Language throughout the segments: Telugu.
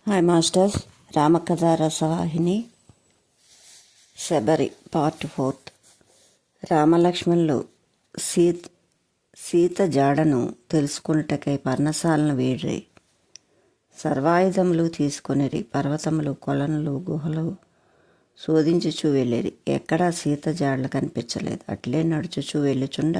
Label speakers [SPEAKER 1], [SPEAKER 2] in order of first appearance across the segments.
[SPEAKER 1] Hi masters. రామకథ రసవాహిని శబరి పార్ట్ 4. రామలక్ష్మణులు సీత జాడను తెలుసుకున్నటకై పర్ణశాలను వీడ్రి. సర్వాయుధములు తీసుకొనిరి. పర్వతములు, కొలనులు, గుహలు శోధించుచూ వెళ్ళిరి. ఎక్కడా సీత జాడలు కనిపించలేదు. అట్లే నడుచుచూ వెళ్ళుచుండ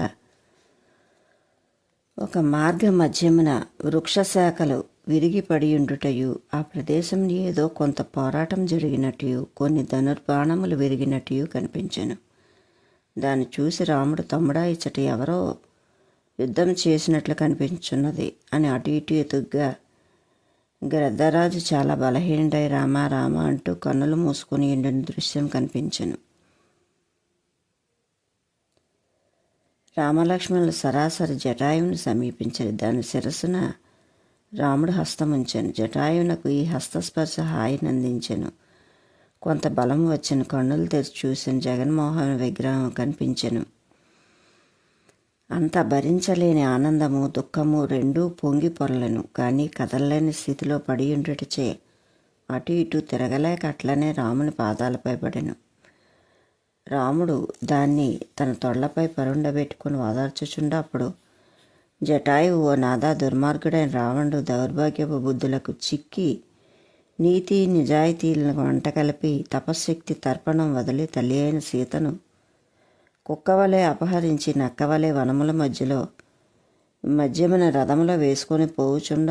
[SPEAKER 1] ఒక మార్గ మధ్యమున వృక్షశాఖలు విరిగిపడియుండుటయు, ఆ ప్రదేశం ఏదో కొంత పోరాటం జరిగినట్టు, కొన్ని ధనుర్బాణములు విరిగినట్టు కనిపించెను. దాన్ని చూసి రాముడు, తమ్ముడా, ఇచ్చట ఎవరో యుద్ధం చేసినట్లు కనిపించున్నది అని అటు ఇటు ఎతుగ్గా, గ్రద్దరాజు చాలా బలహీనుడై రామా రామ అంటూ కన్నులు మూసుకొని ఎండిన దృశ్యం కనిపించెను. రామలక్ష్మణులు సరాసరి జటాయువును సమీపించారు. దాని శిరస్సున రాముడు హస్తముంచెను. జటాయువునకు ఈ హస్తస్పర్శ హాయినందించెను. కొంత బలము వచ్చెను. కన్నులు తెరిచి చూసిన జగన్మోహన్ విగ్రహం కనిపించెను. అంత భరించలేని ఆనందము, దుఃఖము రెండూ పొంగి పొరలను. కానీ కదలలేని స్థితిలో పడి ఉండుటచే అటు ఇటు తిరగలేక అట్లనే రాముని పాదాలపై పడెను. రాముడు దాన్ని తన తొడలపై పరుండబెట్టుకుని ఓదార్చుచుండ, అప్పుడు జటాయువు, ఓ నాదా, దుర్మార్గుడైన రావణుడు దౌర్భాగ్యపు బుద్ధులకు చిక్కి నీతి నిజాయితీలను వంట కలిపి తపశ్శక్తి తర్పణం వదిలి తల్లి అయిన సీతను కుక్కవలే అపహరించి నక్కవలే వనముల మధ్యమున రథములో వేసుకొని పోవుచుండ,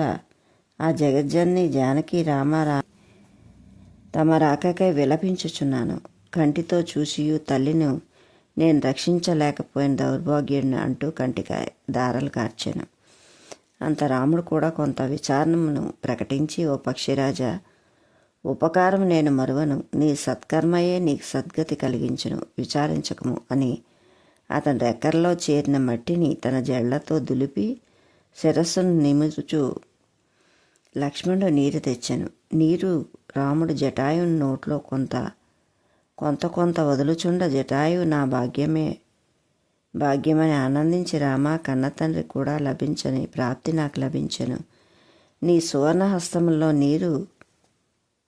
[SPEAKER 1] ఆ జగజ్జన్ని జానకి రామారా తమ రాకకై విలపించుచున్నాను. కంటితో చూసియు తల్లిని నేను రక్షించలేకపోయిన దౌర్భాగ్యుడిని అంటూ కంటికి దారలు కార్చెను. అంత రాముడు కూడా కొంత విచారణను ప్రకటించి, ఓ పక్షిరాజా, ఉపకారం నేను మరువను. నీ సత్కర్మయే నీకు సద్గతి కలిగించును, విచారించకము అని అతని రెక్కల్లో చేరిన మట్టిని తన జళ్లతో దులిపి శిరస్సును నిముచుచూ లక్ష్మణుడు నీరు తెచ్చెను. నీరు రాముడు జటాయుని నోట్లో కొంత వదులుచుండ, జటాయువు నా భాగ్యమని ఆనందించి, రామా, కన్నతండ్రి కూడా లభించని ప్రాప్తి నాకు లభించెను. నీ సువర్ణ హస్తములో నీరు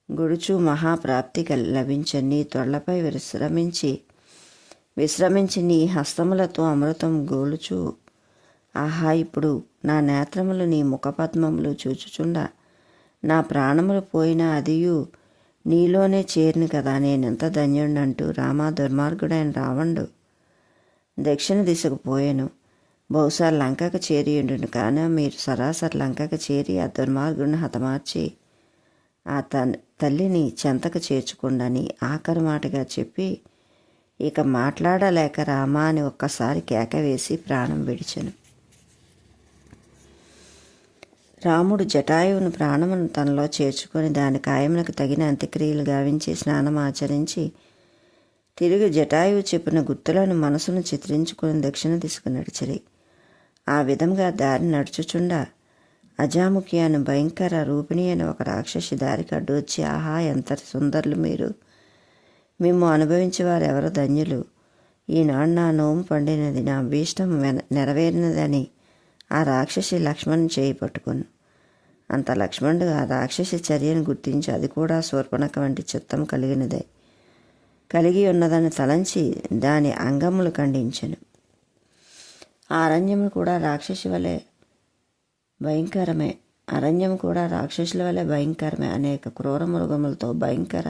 [SPEAKER 1] గుడుచు మహాప్రాప్తి లభించను. నీ తొడలపై విశ్రమించి నీ హస్తములతో అమృతం గోలుచు, ఆహా, ఇప్పుడు నా నేత్రములు నీ ముఖపద్మములు చూచుచుండ నా ప్రాణములు పోయినా అదియు నీలోనే చేరిన కదా, నేనెంత ధన్యుడినంటూ రామా, దుర్మార్గుడైన రావణుడు దక్షిణ దిశకు పోయాను. బహుశా లంకకు చేరియుండును. కానీ మీరు సరాసరి లంకకు చేరి ఆ దుర్మార్గుడిని హతమార్చి ఆ తల్లిని చెంతకు చేర్చుకుండని ఆఖరి మాటగా చెప్పి, ఇక మాట్లాడలేక రామా అని ఒక్కసారి కేక వేసి ప్రాణం విడిచెను. రాముడు జటాయువును ప్రాణమును తనలో చేర్చుకొని దాని కాయమునకు తగిన అంత్యక్రియలు గావించి స్నానం ఆచరించి తిరిగి జటాయువు చెప్పిన గుర్తులను మనసును చిత్రించుకుని దక్షిణ దిశకు నడిచిరి. ఆ విధంగా దారి నడుచుచుండ అజాముఖి అను భయంకర రూపిణి అని ఒక రాక్షసి దారికి అడ్డు వచ్చి, ఆహా, ఎంత సుందరులు మీరు! మేము అనుభవించేవారు ఎవరు ధన్యులు! ఈనాడు నా నోము పండినది, నా భీష్టం నెరవేరినదని ఆ రాక్షసి లక్ష్మణుని చేయి పట్టుకును. అంత లక్ష్మణుడు ఆ రాక్షసి చర్యను గుర్తించి, అది కూడా శూర్పణఖ వంటి చిత్తం కలిగి ఉన్నదని తలంచి దాని అంగములు ఖండించెను. ఆ అరణ్యము కూడా రాక్షసుల వలె భయంకరమే. అనేక క్రూర మృగములతో భయంకర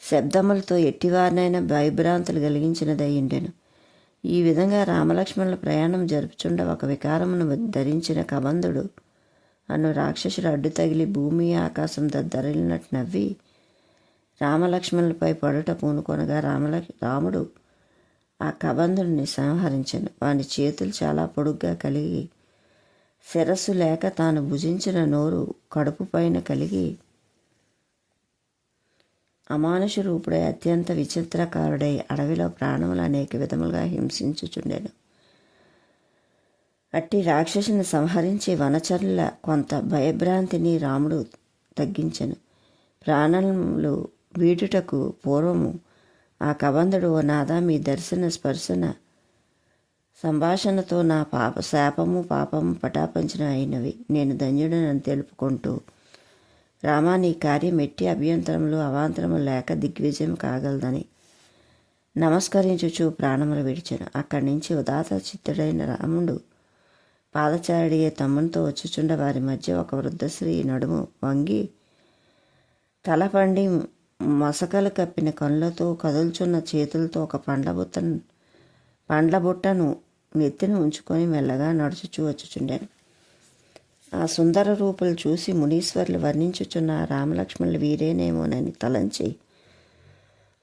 [SPEAKER 1] శబ్దములతో ఎట్టివారినైనా భయభ్రాంతులు కలిగించినదయ్యుండెను. ఈ విధంగా రామలక్ష్మణుల ప్రయాణం జరుపుచుండ ఒక వికారమును ధరించిన కబంధుడు అను రాక్షసుడు అడ్డు తగిలి భూమి ఆకాశం దద్దరిల్లినట్టు నవ్వి రామలక్ష్మణులపై పడుట పూనుకొనగా రాముడు ఆ కబంధుడిని సంహరించెను. వాని చేతులు చాలా పొడుగ్గా కలిగి, శిరస్సు లేక తాను భుజించిన నోరు కడుపు పైన కలిగి, అమానుష రూపుడై అత్యంత విచిత్రకారుడై అడవిలో ప్రాణములు అనేక విధములుగా హింసించుచుండెను. అట్టి రాక్షసుని సంహరించి వనచరుల కొంత భయభ్రాంతిని రాముడు తగ్గించెను. ప్రాణములు వీడుటకు పూర్వము ఆ కబంధుడు, ఓ నాదా, మీ దర్శన స్పర్శన సంభాషణతో నా శాపము పాపము పటాపంచన అయినవి, నేను ధన్యుడనని తెలుపుకుంటూ రామా, నీ కార్యం ఎట్టి అభ్యంతరములు అవాంతరములు లేక దిగ్విజయం కాగలదని నమస్కరించుచు ప్రాణములు విడిచెను. అక్కడి నుంచి ఉదాత చిత్తుడైన రాముడు పాదచారుడియే తమ్మునితో వచ్చుచుండ వారి మధ్య ఒక వృద్ధ స్త్రీ నడుము వంగి తల పండి మొసకలు కప్పిన కనులతో కదులుచున్న చేతులతో ఒక పండ్ల బుట్టను నెత్తిన ఉంచుకొని మెల్లగా నడుచుచూ వచ్చుచుండాను. ఆ సుందర రూపులు చూసి మునీశ్వర్లు వర్ణించుచున్న రామలక్ష్మణులు వీరేనేమోనని తలంచి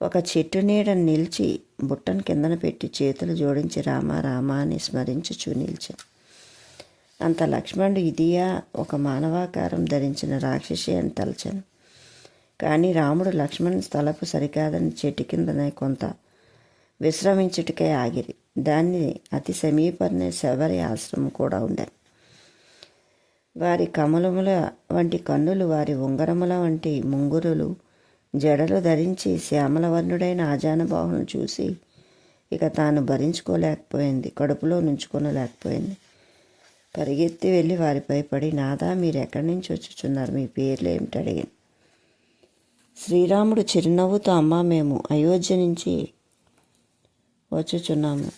[SPEAKER 1] ఒక చెట్టు నీడని నిలిచి బుట్టను కిందన పెట్టి చేతులు జోడించి రామ రామ అని స్మరించుచూ నిలిచాను. అంత లక్ష్మణుడు ఇదియా ఒక మానవాకారం ధరించిన రాక్షసి అని తలచాను. కానీ రాముడు లక్ష్మణుని తలపు సరికాదని చెట్టు కిందనే కొంత విశ్రమించుటకే ఆగిరి. దాన్ని అతి సమీపనే శబరి ఆశ్రమం కూడా ఉండేది. వారి కమలముల వంటి కన్నులు, వారి ఉంగరముల వంటి ముంగురులు, జడలు ధరించి శ్యామలవర్ణుడైన ఆజానుబాహులను చూసి ఇక తాను భరించుకోలేకపోయింది, కడుపులో నుంచుకోలేకపోయింది. పరిగెత్తి వెళ్ళి వారిపై పడి, నాదా, మీరు ఎక్కడి నుంచి వచ్చుచున్నారు, మీ పేర్లు ఏమిటి అడిగాను. శ్రీరాముడు చిరునవ్వుతో, అమ్మ, మేము అయోధ్య నుంచి వచ్చుచున్నాము,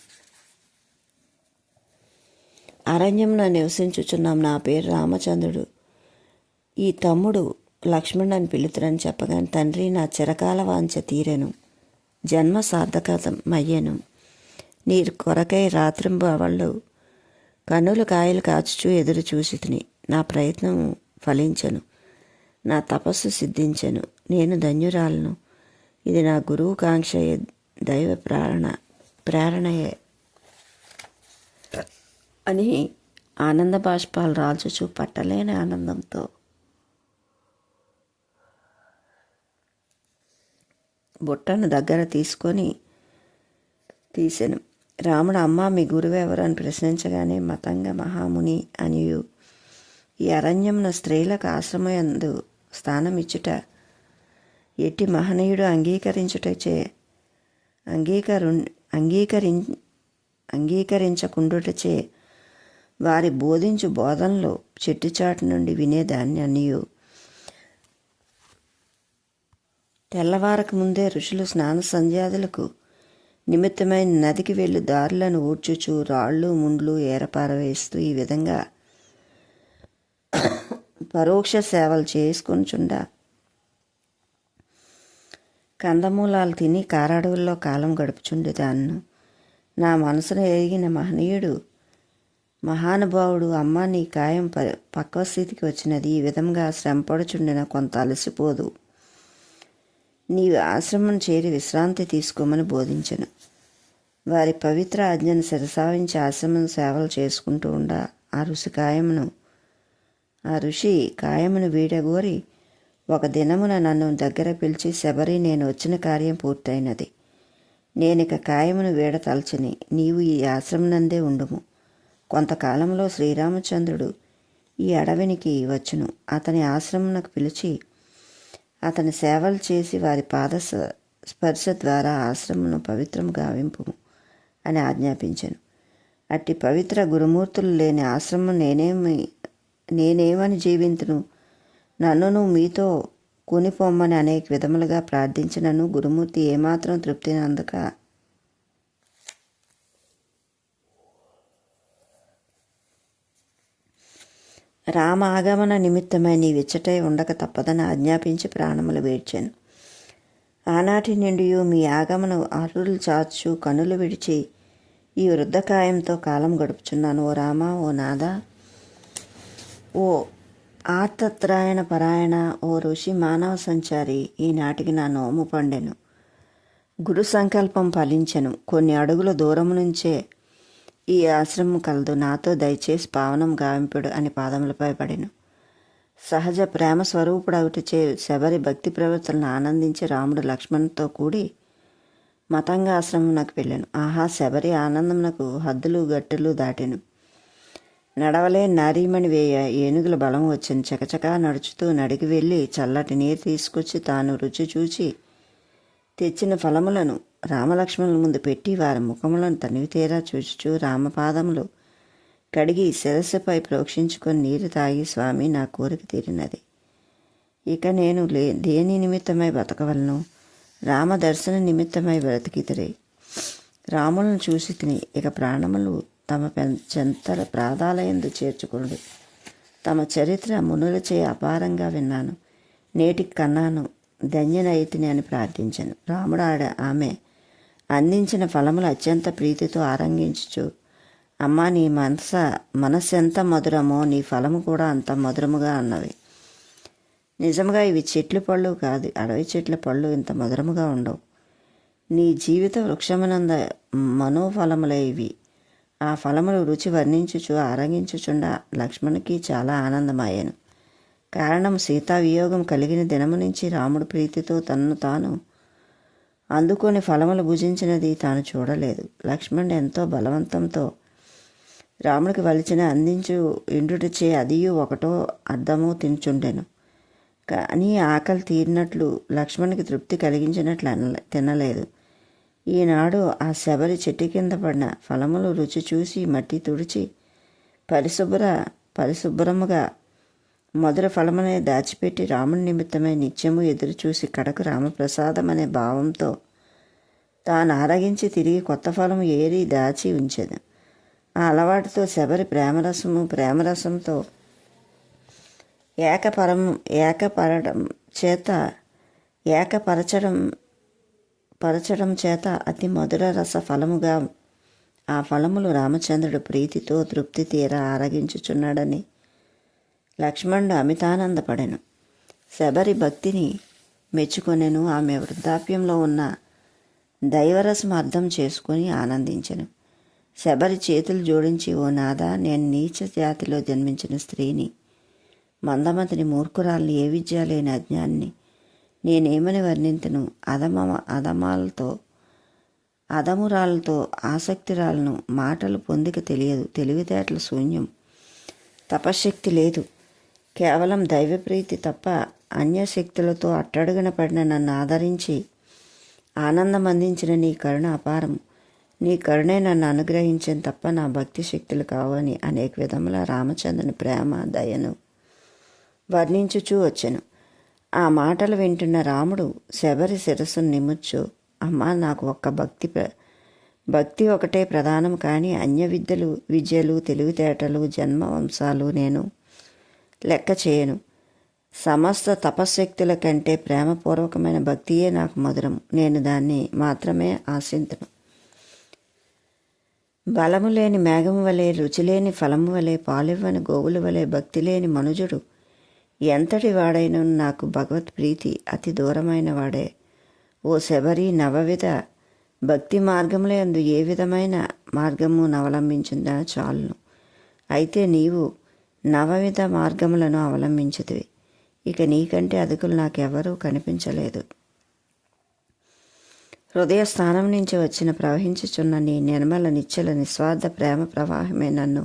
[SPEAKER 1] అరణ్యమున నివసించుచున్నాం, నా పేరు రామచంద్రుడు, ఈ తమ్ముడు లక్ష్మణుడు అని పిలుతురని చెప్పగానే, తండ్రి, నా చిరకాల వాంఛ తీరెను, జన్మ సార్థకమయ్యను, నీ కొరకై రాత్రింబవళ్ళు కన్నులు కాయలు కాచుచూ ఎదురు చూసి తిని, నా ప్రయత్నం ఫలించను, నా తపస్సు సిద్ధించను, నేను ధన్యురాలను, ఇది నా గురువు కాంక్షయే, దైవ ప్రేరణయే అని ఆనంద బాష్పాలు రాల్చుచూ పట్టలేని ఆనందంతో బుట్టను దగ్గర తీసెను. రాముడు, అమ్మ, మీ గురువు ఎవరు అని ప్రశ్నించగానే, మతంగ మహాముని అనియు ఈ అరణ్యమున స్త్రీలకు ఆశ్రమయందు స్థానమిచ్చుట ఎట్టి మహనీయుడు అంగీకరించకుండుటచే వారి బోధించు బోధనలో చెట్టుచాటు నుండి వినేదాన్ని అనియు తెల్లవారక ముందే ఋషులు స్నాన సంధ్యాదులకు నిమిత్తమైన నదికి వెళ్ళు దారులను ఊడ్చుచు రాళ్ళు ముండ్లు ఏరపారవేస్తూ ఈ విధంగా పరోక్ష సేవలు చేసుకొనిచుండా కందమూలాలు తిని కారడవుల్లో కాలం గడుపుచుండేదాన్ను. నా మనసును ఎరిగిన మహానుభావుడు, అమ్మ, నీ కాయం పక్వ స్థితికి వచ్చినది, ఈ విధంగా శ్రమపడుచుండిన కొంత అలసిపోదు, నీవు ఆశ్రమం చేరి విశ్రాంతి తీసుకోమని బోధించను. వారి పవిత్ర ఆజ్ఞను శిరసావించి ఆశ్రమం సేవలు చేసుకుంటూ ఉండా ఆ ఋషి కాయమును వీడగోరి ఒక దినమున నన్ను దగ్గర పిలిచి, శబరి, నేను వచ్చిన కార్యం పూర్తయినది, నేనిక కాయమును వీడతలచని, నీవు ఈ ఆశ్రమనందే ఉండుము, కొంతకాలంలో శ్రీరామచంద్రుడు ఈ అడవినికి వచ్చును, అతని ఆశ్రమమునకు పిలిచి అతని సేవలు చేసి వారి పాద స్పర్శ ద్వారా ఆశ్రమను పవిత్రము గావింపుము అని ఆజ్ఞాపించాను. అట్టి పవిత్ర గురుమూర్తులు లేని ఆశ్రమం నేనేమని జీవింతును, నన్నును మీతో కొనిపోమ్మని అనేక విధములుగా ప్రార్థించినను గురుమూర్తి ఏమాత్రం తృప్తిని అందక రామ ఆగమన నిమిత్తమై నీ విచ్చటై ఉండక తప్పదని ఆజ్ఞాపించి ప్రాణములు వేడ్చాను. ఆనాటి నుండి మీ ఆగమన అరులు చాచు కనులు విడిచి ఈ వృద్ధకాయంతో కాలం గడుపుచున్నాను. ఓ రామ, ఓ నాథ, ఓ ఆర్తత్రాయణ పరాయణ, ఓ ఋషి మానవ సంచారి, ఈనాటికి నా నోము పండెను, గురు సంకల్పం ఫలించెను, కొన్ని అడుగుల దూరం నుంచే ఈ ఆశ్రమం కలదు, నాతో దయచేసి పావనం గావింపుడు అని పాదములపై పడెను. సహజ ప్రేమ స్వరూపుడవుటచే శబరి భక్తి ప్రవర్తనను ఆనందించి రాముడు లక్ష్మణుతో కూడి మతంగా ఆశ్రమంకు వెళ్ళాను. ఆహా, శబరి ఆనందమునకు హద్దులు గట్టులు దాటెను. నడవలే నారీమణి ఏనుగుల బలం వచ్చింది. చకచకా నడుచుతూ నడికి వెళ్ళి చల్లటి నీరు తీసుకొచ్చి తాను రుచి చూచి తెచ్చిన ఫలములను రామలక్ష్మణుల ముందు పెట్టి వారి ముఖములను తనివి తీరా చూచుచూ రామపాదములు కడిగి శిరస్సుపై ప్రోక్షించుకొని నీరు తాగి, స్వామి, నా కోరిక తీరినది, ఇక నేను దేని నిమిత్తమై బతకవలను? రామదర్శన నిమిత్తమై బ్రతికితిరి. రాములను చూసి తిని ఇక ప్రాణములు తమ చెంతల ప్రాదాలయందు చేర్చుకునుడు. తమ చరిత్ర మునులచే అపారంగా విన్నాను, నేటికి కన్నాను, ధన్యనైతిని అని ప్రార్థించాను. రాముడు ఆమె అందించిన ఫలములు అత్యంత ప్రీతితో ఆరంగించుచు, అమ్మా, నీ మనస్సెంత మధురమో నీ ఫలము కూడా అంత మధురముగా అన్నవి. నిజంగా ఇవి చెట్ల పళ్ళు కాదు, అడవి చెట్ల పళ్ళు ఇంత మధురముగా ఉండవు. నీ జీవిత వృక్షమునంద మనోఫలములే ఇవి. ఆ ఫలములు రుచి వర్ణించుచు ఆరగించుచుండ లక్ష్మణునికి చాలా ఆనందమయ్యాను. కారణం, సీతావియోగం కలిగిన దినము నుంచి రాముడు ప్రీతితో తనను తాను అందుకొని ఫలములు భుజించినది తాను చూడలేదు. లక్ష్మణుడు ఎంతో బలవంతంతో రాముడికి వలిచిన అందించు ఇండుటచే అదియు ఒకటో అర్ధమో తినుచుండెను. కానీ ఆకలి తీరినట్లు లక్ష్మణునికి తృప్తి కలిగించినట్లు తినలేదు. ఈనాడు ఆ శబరి చెట్టు కింద పడిన ఫలములు రుచి చూసి మట్టి తుడిచి పరిశుభ్రముగా మధుర ఫలమనే దాచిపెట్టి రాముని నిమిత్తమై నిత్యము ఎదురు చూసి కడకు రామప్రసాదం అనే భావంతో తాను ఆరగించి తిరిగి కొత్త ఫలము ఏరి దాచి ఉంచెను. ఆ అలవాటుతో శబరి ప్రేమరసంతో పరచడం చేత అతి మధుర రస ఫలముగా ఆ ఫలములు రామచంద్రుడు ప్రీతితో తృప్తి తీర ఆరగించుచున్నాడని లక్ష్మణుడు అమితానందపడెను. శబరి భక్తిని మెచ్చుకొనెను. ఆమె వృద్ధాప్యంలో ఉన్న దైవరసం అర్థం చేసుకొని ఆనందించెను. శబరి చేతులు జోడించి, ఓ నాథా, నేను నీచ జాతిలో జన్మించిన స్త్రీని, మందమతిని, మూర్ఖురాల్ని, ఏ విద్య లేని అజ్ఞాన్ని. నేనేమని వర్ణింతును? అదమురాలతో ఆసక్తిరాలను. మాటలు పొందిక తెలియదు, తెలివితేటలు శూన్యం, తపశ్శక్తి లేదు. కేవలం దైవప్రీతి తప్ప అన్యశక్తులతో అట్టడుగున పడిన నన్ను ఆదరించి ఆనందం అందించిన నీ కరుణ అపారము. నీ కరుణే నన్ను అనుగ్రహించిన తప్ప నా భక్తి శక్తులు కావని అనేక విధముల రామచంద్రుని ప్రేమ దయను వర్ణించుచూ వచ్చెను. ఆ మాటలు వింటున్న రాముడు శబరి శిరస్సును నిముచ్చు, అమ్మా, నాకు ఒక్క భక్తి ఒకటే ప్రధానం, కానీ అన్య విద్యలు తెలివితేటలు జన్మ వంశాలు నేను లెక్క చేయను. సమస్త తపశ్శక్తుల కంటే ప్రేమపూర్వకమైన భక్తియే నాకు మధురం. నేను దాన్ని మాత్రమే ఆశింతును. బలము లేని మేఘము వలె, రుచిలేని ఫలము వలె, పాలివ్వని గోవుల వలె భక్తి లేని మనుజుడు ఎంతటి వాడైనా నాకు భగవత్ ప్రీతి అతి దూరమైన వాడే. ఓ శబరి, నవవిధ భక్తి మార్గములందు ఏ విధమైన మార్గమును అవలంబించిందా చాలును. అయితే నీవు నవవిధ మార్గములను అవలంబించుతివి. ఇక నీకంటే అదుకులు నాకెవరూ కనిపించలేదు. హృదయ స్థానం నుంచి వచ్చిన ప్రవహించుచున్న నీ నిర్మల నిశ్చల నిస్వార్థ ప్రేమ ప్రవాహమే నన్ను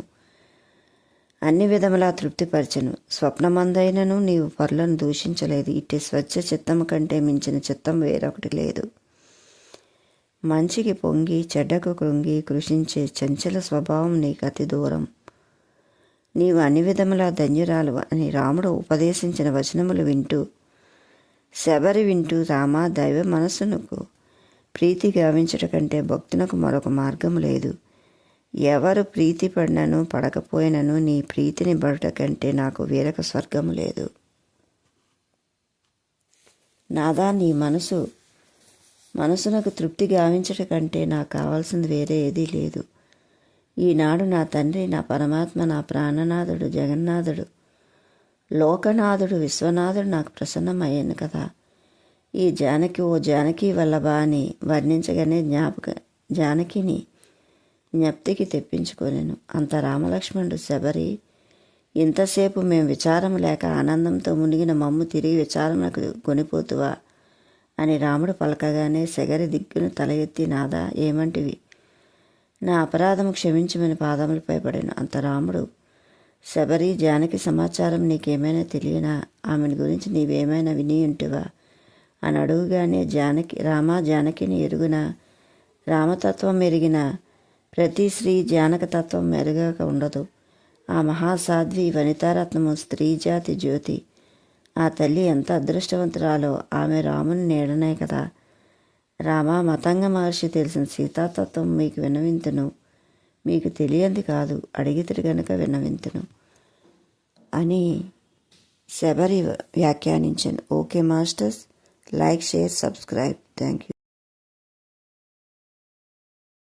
[SPEAKER 1] అన్ని విధములా తృప్తిపరచను. స్వప్నమందైనను నీవు పరులను దూషించలేదు. ఇట్టి స్వచ్ఛ చిత్తము కంటే మించిన చిత్తం వేరొకటి లేదు. మంచికి పొంగి చెడ్డకు కృంగి కృషించే చంచల స్వభావం నీకు అతి దూరం. నీవు అన్ని విధములా ధన్యురాలు అని రాముడు ఉపదేశించిన వచనములు శబరి వింటూ, రామా, దైవ మనస్సునకు ప్రీతి గావించట కంటే భక్తునకు మరొక మార్గము లేదు. ఎవరు ప్రీతి పడినను పడకపోయినను నీ ప్రీతిని బడుట కంటే నాకు వేరొక స్వర్గము లేదు. నాదా, నీ మనసునకు తృప్తి గావించట కంటే నాకు కావాల్సింది వేరే ఏదీ లేదు. ఈనాడు నా తండ్రి, నా పరమాత్మ, నా ప్రాణనాథుడు, జగన్నాథుడు, లోకనాథుడు, విశ్వనాథుడు నాకు ప్రసన్నమయ్యాను కదా. ఈ జానకి, ఓ జానకి వల్లభా అని వర్ణించగానే జానకిని జ్ఞప్తికి తెప్పించుకొనెను. అంత రామలక్ష్మణుడు శబరి, ఇంతసేపు మేము విచారం లేక ఆనందంతో మునిగిన మమ్ము తిరిగి విచారమునకు కొనిపోతువా అని రాముడు పలకగానే శబరి దిగ్గును తల ఎత్తి, నాదా, ఏమంటివి? నా అపరాధము క్షమించమని పాదములపై పడాను. అంత రాముడు, శబరి, జానకి సమాచారం నీకేమైనా తెలియనా? ఆమెను గురించి నీవేమైనా విని ఉంటివా అని అడుగుగానే జానకిని ఎరుగున రామతత్వం ఎరిగిన ప్రతి స్త్రీ జానకతత్వం మెరుగక ఉండదు. ఆ మహాసాధ్వి వనితారత్నము, స్త్రీజాతి జ్యోతి, ఆ తల్లి ఎంత అదృష్టవంతురాలో, ఆమె రాముని నీడనే కదా. రామా, మతంగ మహర్షి తెలిసిన సీతాతత్వం మీకు విన్నవింతును. మీకు తెలియంది కాదు, అడిగితిరి గనుక విన్నవింతును అని శబరి వ్యాఖ్యానించాను. Okay masters, like, share, subscribe. Thank you.